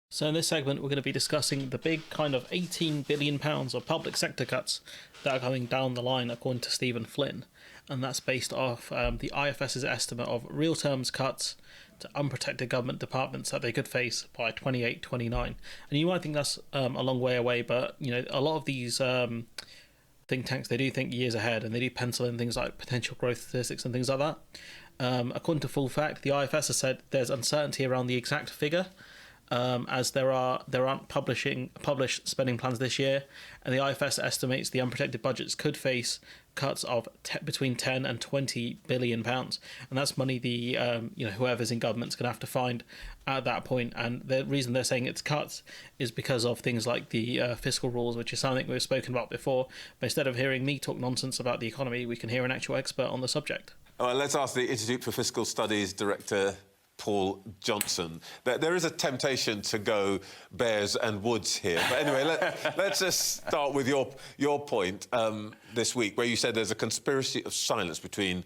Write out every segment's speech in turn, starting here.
So in this segment, we're going to be discussing the big kind of £18 billion of public sector cuts that are coming down the line, according to Stephen Flynn. And that's based off the IFS's estimate of real terms cuts to unprotected government departments that they could face by 28, 29. And you might think that's a long way away, but a lot of these think tanks, they do think years ahead, and they do pencil in things like potential growth statistics and things like that. According to Full Fact, the IFS has said there's uncertainty around the exact figure, as there aren't published spending plans this year, and the IFS estimates the unprotected budgets could face cuts of between 10 and 20 billion pounds, and that's money the whoever's in government's going to have to find at that point. And the reason they're saying it's cuts is because of things like the fiscal rules, which is something we've spoken about before. But instead of hearing me talk nonsense about the economy, we can hear an actual expert on the subject. Well, let's ask the Institute for Fiscal Studies Director Paul Johnson. There is a temptation to go bears and woods here. But anyway, let's just start with your point this week, where you said there's a conspiracy of silence between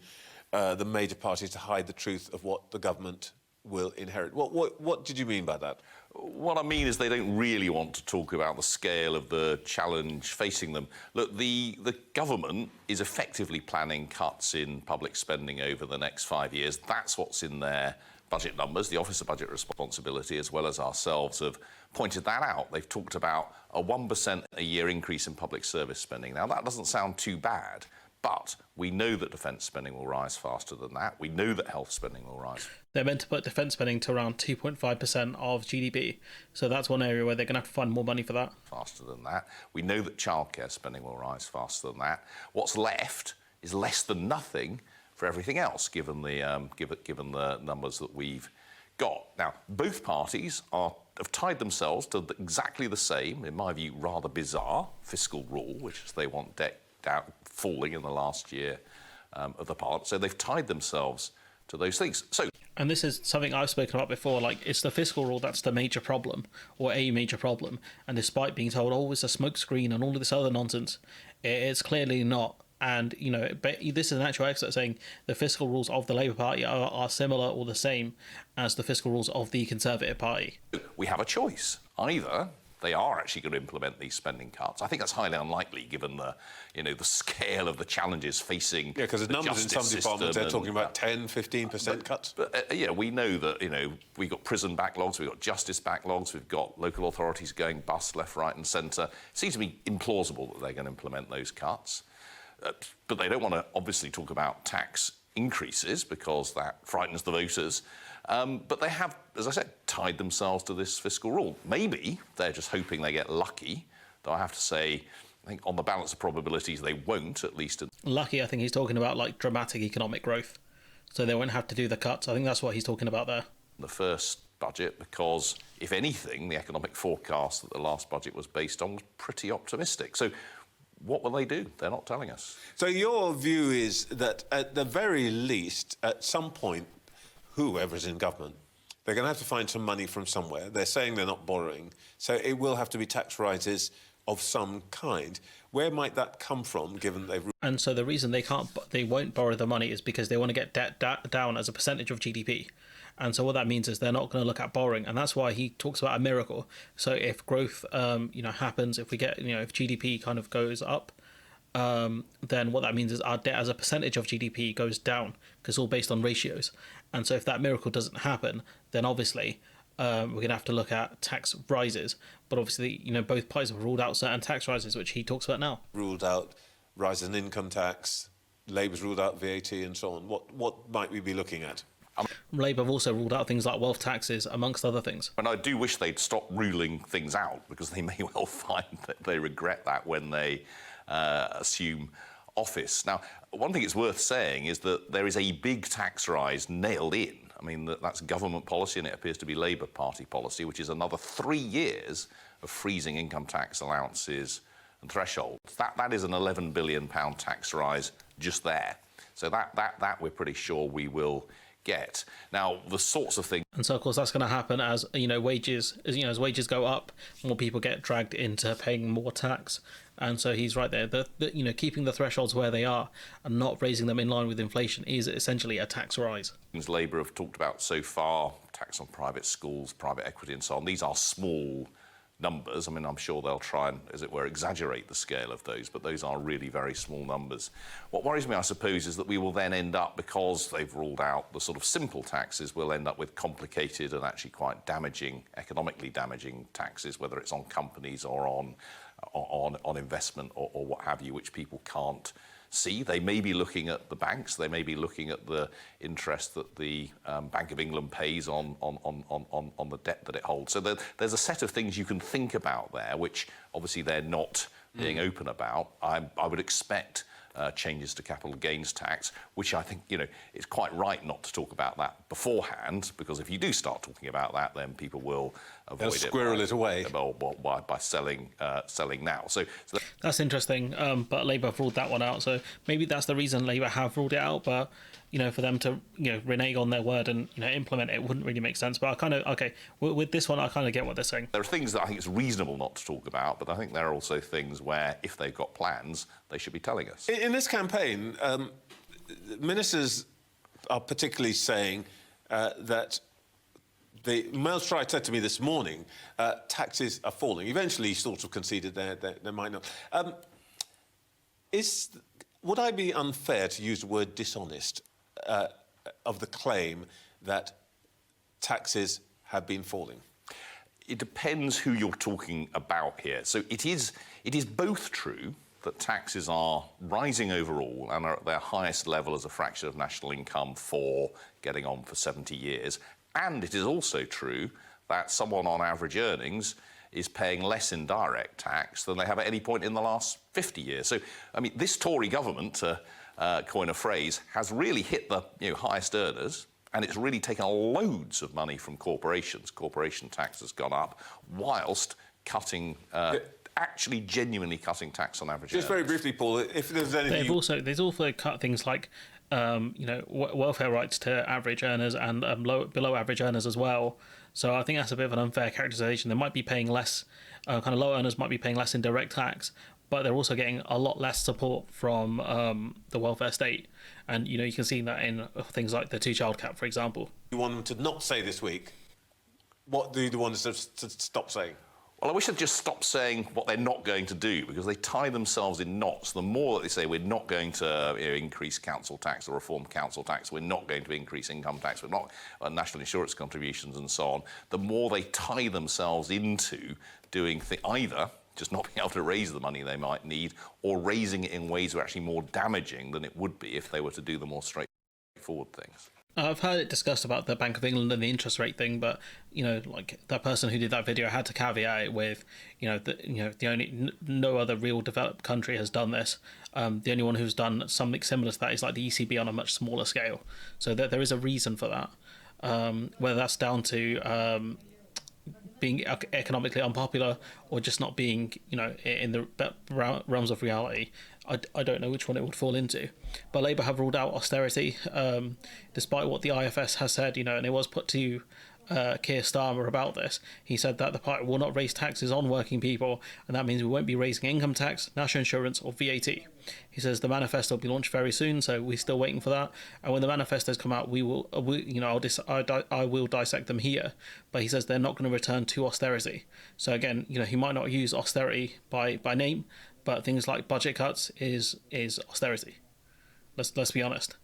the major parties to hide the truth of what the government will inherit. What did you mean by that? What I mean is they don't really want to talk about the scale of the challenge facing them. Look, the government is effectively planning cuts in public spending over the next 5 years. That's what's in their budget numbers. The Office of Budget Responsibility, as well as ourselves, have pointed that out. They've talked about a 1% a year increase in public service spending. Now, that doesn't sound too bad, but we know that defence spending will rise faster than that. We know that health spending will rise. They're meant to put defence spending to around 2.5% of GDP. So that's one area where they're going to have to find more money for that. Faster than that. We know that childcare spending will rise faster than that. What's left is less than nothing for everything else, given the numbers that we've got. Now, both parties have tied themselves to exactly the same, in my view, rather bizarre fiscal rule, which is they want debt falling in the last year of the Parliament. So they've tied themselves to those things. And this is something I've spoken about before, like it's the fiscal rule that's the major problem, or a major problem. And despite being told, oh, it's a smokescreen and all of this other nonsense, it's clearly not. And, this is an actual expert saying the fiscal rules of the Labour Party are similar or the same as the fiscal rules of the Conservative Party. We have a choice. Either they are actually going to implement these spending cuts. I think that's highly unlikely, given the scale of the challenges facing. Yeah, because the numbers in some departments, they're talking about 10, 15% cuts. But we know that, we've got prison backlogs, we've got justice backlogs, we've got local authorities going bust left, right and centre. It seems to me implausible that they're going to implement those cuts. But they don't want to obviously talk about tax increases because that frightens the voters. But they have, as I said, tied themselves to this fiscal rule. Maybe they're just hoping they get lucky, though I have to say, I think on the balance of probabilities, they won't, at least. Lucky, I think he's talking about like dramatic economic growth, so they won't have to do the cuts. I think that's what he's talking about there. The first budget, because if anything, the economic forecast that the last budget was based on was pretty optimistic. So what will they do? They're not telling us. So your view is that at the very least, at some point, whoever's in government, they're going to have to find some money from somewhere. They're saying they're not borrowing, so it will have to be tax rises of some kind. Where might that come from, given they've... And so the reason they won't borrow the money is because they want to get debt down as a percentage of GDP. And so what that means is they're not going to look at borrowing, and that's why he talks about a miracle. So if growth, happens, if we get, if GDP kind of goes up, then what that means is our debt as a percentage of GDP goes down, because it's all based on ratios. And so if that miracle doesn't happen, then obviously we're going to have to look at tax rises. But obviously, both parties have ruled out certain tax rises, which he talks about now. Ruled out rises in income tax, Labour's ruled out VAT and so on. What might we be looking at? Labour have also ruled out things like wealth taxes, amongst other things. And I do wish they'd stop ruling things out, because they may well find that they regret that when they assume office. Now, one thing it's worth saying is that there is a big tax rise nailed in. I mean, that's government policy, and it appears to be Labour Party policy, which is another 3 years of freezing income tax allowances and thresholds. That is an £11 billion tax rise just there. So that we're pretty sure we will get. Now, the sorts of things... And so, of course, that's going to happen as, wages go up, more people get dragged into paying more tax. And so he's right there. Keeping the thresholds where they are and not raising them in line with inflation is essentially a tax rise. Labour have talked about so far, tax on private schools, private equity and so on. These are small numbers. I mean, I'm sure they'll try and, as it were, exaggerate the scale of those, but those are really very small numbers. What worries me, I suppose, is that we will then end up, because they've ruled out the sort of simple taxes, we'll end up with complicated and actually quite damaging, economically damaging taxes, whether it's on companies or on investment or what have you, which people can't see. They may be looking at the banks, they may be looking at the interest that the Bank of England pays on the debt that it holds. So there's a set of things you can think about there, which obviously they're not being open about. I would expect changes to capital gains tax, which I think, it's quite right not to talk about that beforehand, because if you do start talking about that, then people will avoid it. They'll squirrel it away. By selling now. So that's interesting, but Labour have ruled that one out. So maybe that's the reason Labour have ruled it out. But for them to renege on their word and implement it wouldn't really make sense. But I kind of with this one, I kind of get what they're saying. There are things that I think it's reasonable not to talk about, but I think there are also things where, if they've got plans, they should be telling us. In this campaign, ministers are particularly saying that Mel Stride said to me this morning, taxes are falling. Eventually, he sort of conceded they might not. Would I be unfair to use the word dishonest of the claim that taxes have been falling? It depends who you're talking about here. So it is both true that taxes are rising overall and are at their highest level as a fraction of national income for getting on for 70 years. And it is also true that someone on average earnings is paying less in direct tax than they have at any point in the last 50 years. So, I mean, this Tory government, to coin a phrase, has really hit the highest earners, and it's really taken loads of money from corporations. Corporation tax has gone up, whilst cutting... actually genuinely cutting tax on average. Just very briefly, Paul, if there's anything... They've also cut things like welfare rights to average earners and below average earners as well. So I think that's a bit of an unfair characterisation. They might be paying less, kind of low earners might be paying less in direct tax, but they're also getting a lot less support from the welfare state. And, you can see that in things like the two-child cap, for example. You want them to not say this week. What do you want us to stop saying? Well, I wish they'd just stop saying what they're not going to do, because they tie themselves in knots. The more that they say we're not going to increase council tax or reform council tax, we're not going to increase income tax, we're not national insurance contributions and so on, the more they tie themselves into doing either just not being able to raise the money they might need, or raising it in ways that are actually more damaging than it would be if they were to do the more straightforward things. I've heard it discussed about the Bank of England and the interest rate thing, but like that person who did that video had to caveat it with, no other real developed country has done this. The only one who's done something similar to that is like the ECB on a much smaller scale. So there is a reason for that. Whether that's down to being economically unpopular or just not being, in the realms of reality, I don't know which one it would fall into. But Labour have ruled out austerity, despite what the IFS has said, and it was put to Keir Starmer about this. He said that the party will not raise taxes on working people, and that means we won't be raising income tax, national insurance or VAT. He says the manifesto will be launched very soon, so we're still waiting for that. And when the manifestos come out, I will dissect them here. But he says they're not going to return to austerity. So again, he might not use austerity by name, but things like budget cuts is austerity. Let's be honest.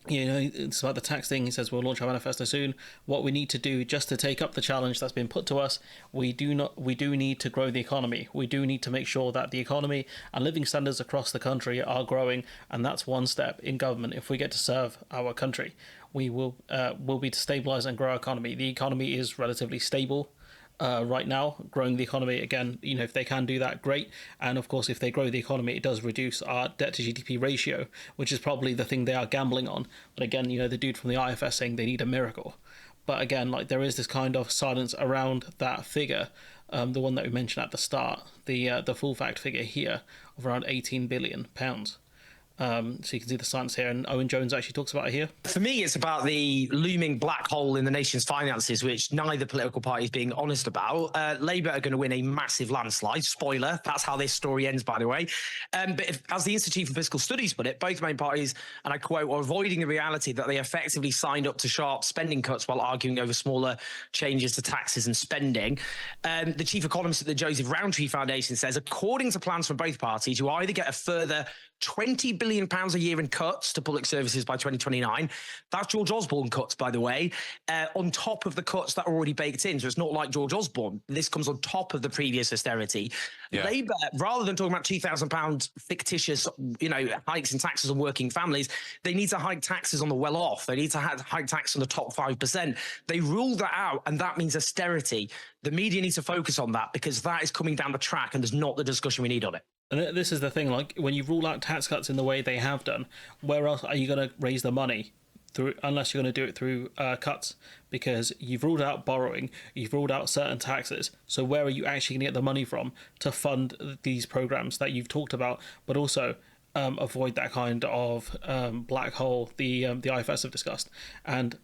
It's about the tax thing. He says we'll launch our manifesto soon. What we need to do just to take up the challenge that's been put to us, we do need to grow the economy. We do need to make sure that the economy and living standards across the country are growing, and that's one step in government. If we get to serve our country, we will be to stabilise and grow our economy. The economy is relatively stable right now. Growing the economy, again, if they can do that, great. And of course, if they grow the economy, it does reduce our debt to GDP ratio, which is probably the thing they are gambling on. But again, the dude from the IFS saying they need a miracle. But again, there is this kind of silence around that figure, the one that we mentioned at the start, the full fact figure here of around £18 billion. So you can see the science here, and Owen Jones actually talks about it here. For me, it's about the looming black hole in the nation's finances, which neither political party is being honest about. Labour are going to win a massive landslide. Spoiler, that's how this story ends, by the way. But as the Institute for Fiscal Studies put it, both main parties, and I quote, are avoiding the reality that they effectively signed up to sharp spending cuts while arguing over smaller changes to taxes and spending. The chief economist at the Joseph Rowntree Foundation says, according to plans from both parties, you either get a further £20 billion a year in cuts to public services by 2029. That's George Osborne cuts, by the way, on top of the cuts that are already baked in. So it's not like George Osborne. This comes on top of the previous austerity. Yeah. Labour, rather than talking about £2,000 fictitious, hikes in taxes on working families, they need to hike taxes on the well-off. They need to hike tax on the top 5%. They ruled that out, and that means austerity. The media needs to focus on that because that is coming down the track, and there's not the discussion we need on it. And this is the thing, like, when you rule out tax cuts in the way they have done, where else are you going to raise the money through, unless you're going to do it through cuts? Because you've ruled out borrowing, you've ruled out certain taxes. So where are you actually going to get the money from to fund these programs that you've talked about, but also avoid that kind of black hole the IFS have discussed? And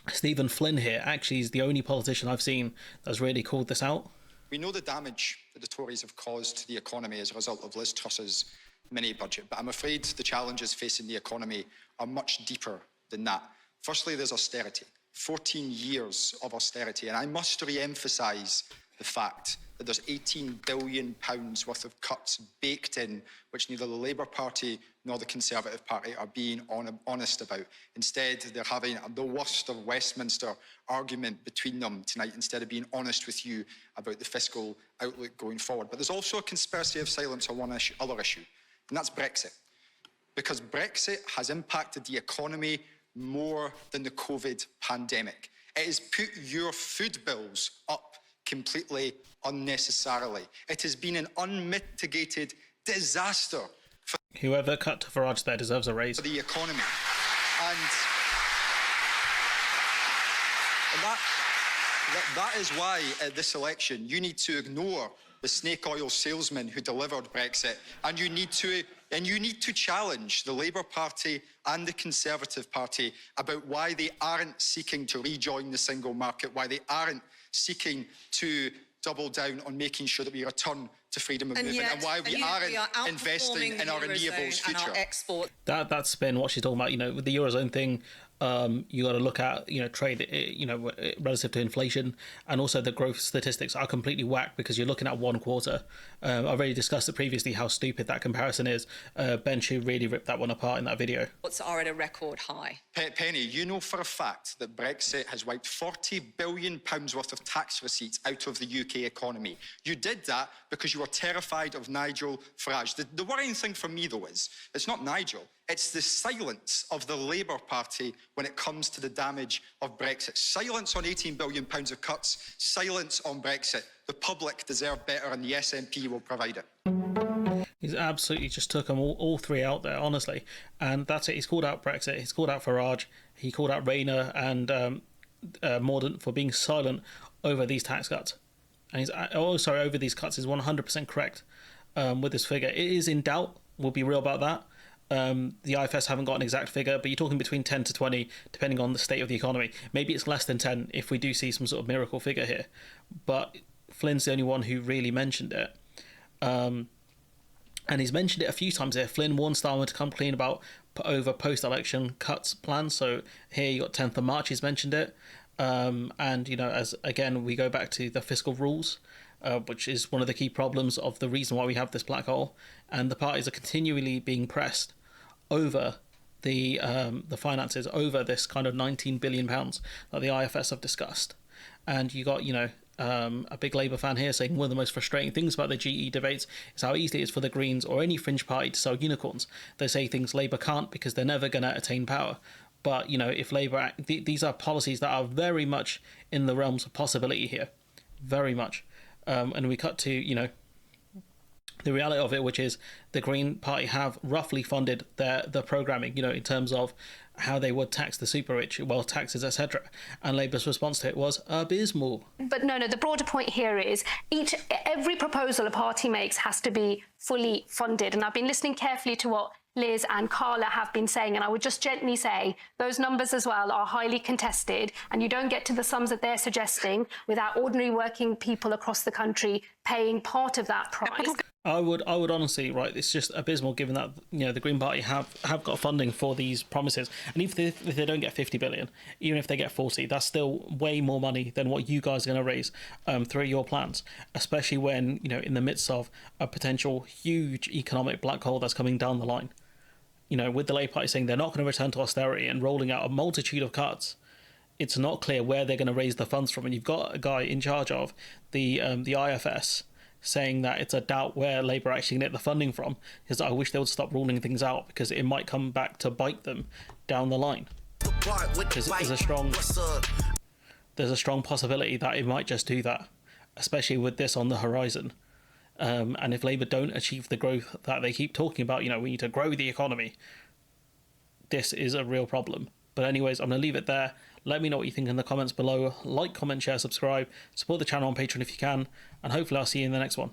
Stephen Flynn here actually is the only politician I've seen that's really called this out. We know the damage that the Tories have caused to the economy as a result of Liz Truss's mini-budget, but I'm afraid the challenges facing the economy are much deeper than that. Firstly, there's austerity, 14 years of austerity, and I must re-emphasise the fact that there's £18 billion worth of cuts baked in, which neither the Labour Party nor the Conservative Party are being honest about. Instead, they're having the worst of Westminster argument between them tonight, instead of being honest with you about the fiscal outlook going forward. But there's also a conspiracy of silence on one other issue, and that's Brexit. Because Brexit has impacted the economy more than the COVID pandemic. It has put your food bills up completely unnecessarily. It has been an unmitigated disaster for whoever cut to Farage there deserves a raise. For the economy. And that is why at this election you need to ignore the snake oil salesman who delivered Brexit, and you need to challenge the Labour Party and the Conservative Party about why they aren't seeking to rejoin the single market, why they aren't seeking to double down on making sure that we return to freedom of movement, and why we aren't investing in our renewables future. That spin, what she's talking about, with the Eurozone thing, you got to look at, trade, relative to inflation, and also the growth statistics are completely whacked because you're looking at one quarter. I've already discussed it previously how stupid that comparison is. Ben Chu really ripped that one apart in that video. What's are at a record high? Penny, you know for a fact that Brexit has wiped £40 billion worth of tax receipts out of the UK economy. You did that because you were terrified of Nigel Farage. The worrying thing for me, though, is it's not Nigel. It's the silence of the Labour Party when it comes to the damage of Brexit. Silence on £18 billion of cuts, silence on Brexit. The public deserve better, and the SNP will provide it. He's absolutely just took them all three out there, honestly. And that's it. He's called out Brexit. He's called out Farage. He called out Rayner and Mordaunt for being silent over these tax cuts. And he's over these cuts. Is 100% correct with this figure. It is in doubt. We'll be real about that. The IFS haven't got an exact figure, but you're talking between 10 to 20, depending on the state of the economy. Maybe it's less than 10 if we do see some sort of miracle figure here. But Flynn's the only one who really mentioned it. And he's mentioned it a few times here. Flynn warned Starmer to come clean about over post-election cuts plans. So here you got 10th of March, he's mentioned it. And, as again, we go back to the fiscal rules, which is one of the key problems of the reason why we have this black hole. And the parties are continually being pressed over the finances, over this kind of £19 billion that the IFS have discussed. And you got, a big Labour fan here saying one of the most frustrating things about the GE debates is how easy it is for the Greens or any fringe party to sell unicorns. They say things Labour can't because they're never going to attain power. But, if Labour... these are policies that are very much in the realms of possibility here. Very much. And we cut to, the reality of it, which is the Green Party have roughly funded the programming, in terms of how they would tax the super rich, wealth taxes, etc. And Labour's response to it was abysmal. But no, the broader point here is every proposal a party makes has to be fully funded. And I've been listening carefully to what Liz and Carla have been saying, and I would just gently say those numbers as well are highly contested, and you don't get to the sums that they're suggesting without ordinary working people across the country paying part of that price. I would honestly, right, it's just abysmal given that, you know, the Green Party have got funding for these promises. And even if they don't get 50 billion, even if they get 40, that's still way more money than what you guys are going to raise through your plans, especially when, you know, in the midst of a potential huge economic black hole that's coming down the line. You know, with the Labour Party saying they're not going to return to austerity and rolling out a multitude of cuts, it's not clear where they're going to raise the funds from. And you've got a guy in charge of the IFS saying that it's a doubt where Labour actually get the funding from, because I wish they would stop ruling things out, because it might come back to bite them down the line. Because there's a strong possibility that it might just do that, especially with this on the horizon. And if Labour don't achieve the growth that they keep talking about, you know, we need to grow the economy, this is a real problem. But anyways, I'm going to leave it there. Let me know what you think in the comments below. Like, comment, share, subscribe. Support the channel on Patreon if you can. And hopefully I'll see you in the next one.